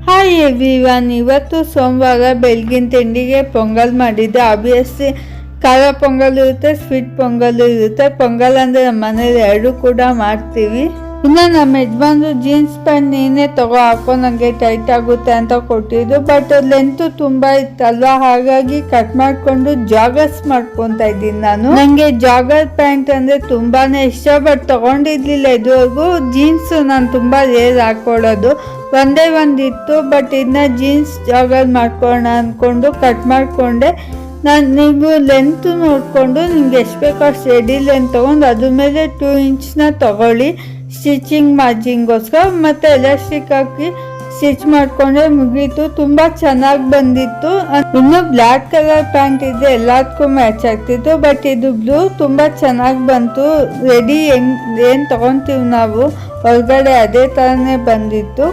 Hi everyone, ಇವತ್ತು ಸೋಮವಾರ ಬೆಳಗಿನ ತಿಂಡಿಗೆ ಪೊಂಗಲ್ ಮಾಡಿದ್ದೆ. ಆಬ್ವಿಯಸ್ಲಿ ಖಾರ ಪೊಂಗಲ್ ಇರುತ್ತೆ, ಸ್ವೀಟ್ ಪೊಂಗಲ್ ಇರುತ್ತೆ. ಪೊಂಗಲ್ ಅಂದರೆ ನಮ್ಮ ಮನೇಲಿ ಎರಡು ಕೂಡ ಮಾಡ್ತೀವಿ. ಇನ್ನು ನಮ್ಮ ಯಜಮಾನ್ರು ಜೀನ್ಸ್ ಪ್ಯಾಂಟ್ ನೀನೇ ಹಾಕೋ ನನಗೆ ಟೈಟ್ ಆಗುತ್ತೆ ಅಂತ ಕೊಟ್ಟಿದ್ದು. ಬಟ್ ಲೆಂತ್ ತುಂಬ ಇತ್ತಲ್ವಾ, ಹಾಗಾಗಿ ಕಟ್ ಮಾಡಿಕೊಂಡು ಜಾಗರ್ಸ್ ಮಾಡ್ಕೊತಾ ಇದ್ದೀನಿ ನಾನು. ನನಗೆ ಜಾಗರ್ ಪ್ಯಾಂಟ್ ಅಂದರೆ ತುಂಬಾ ಇಷ್ಟ, ಬಟ್ ತೊಗೊಂಡಿರ್ಲಿಲ್ಲ ಇದುವರೆಗೂ. ಜೀನ್ಸ್ ನಾನು ತುಂಬ ರೇರ್ ಹಾಕೊಳ್ಳೋದು, ಒಂದೇ ಒಂದಿತ್ತು. ಬಟ್ ಇದನ್ನ ಜೀನ್ಸ್ ಜಾಗರ್ ಮಾಡ್ಕೊಳ್ಳೋಣ ಅಂದ್ಕೊಂಡು ಕಟ್ ಮಾಡಿಕೊಂಡೆ. ನೀವು ಲೆಂತ್ ನೋಡಿಕೊಂಡು ನಿಮ್ಗೆ ಎಷ್ಟು ಬೇಕೋ ಅಷ್ಟು ರೆಡಿ ಲೆಂತ್ ತೊಗೊಂಡು ಅದ್ರ ಮೇಲೆ 2 ಇಂಚ್ನ ತಗೊಳ್ಳಿ ಸ್ಟಿಚಿಂಗ್ ಮಾರ್ಜಿನ್ಗೋಸ್ಕರ. ಮತ್ತು ಎಲಾಸ್ಟಿಕ್ ಹಾಕಿ ಸ್ಟಿಚ್ ಮಾಡಿಕೊಂಡ್ರೆ ಮುಗೀತು. ತುಂಬ ಚೆನ್ನಾಗಿ ಬಂದಿತ್ತು. ಇನ್ನು ಬ್ಲ್ಯಾಕ್ ಕಲರ್ ಪ್ಯಾಂಟ್ ಇದೆ, ಎಲ್ಲದಕ್ಕೂ ಮ್ಯಾಚ್ ಆಗ್ತಿತ್ತು. ಬಟ್ ಇದು ಬ್ಲೂ ತುಂಬ ಚೆನ್ನಾಗಿ ಬಂತು. ರೆಡಿ ಏನು ತೊಗೊತೀವಿ ನಾವು ಹೊರಗಡೆ ಅದೇ ಥರನೇ ಬಂದಿತ್ತು.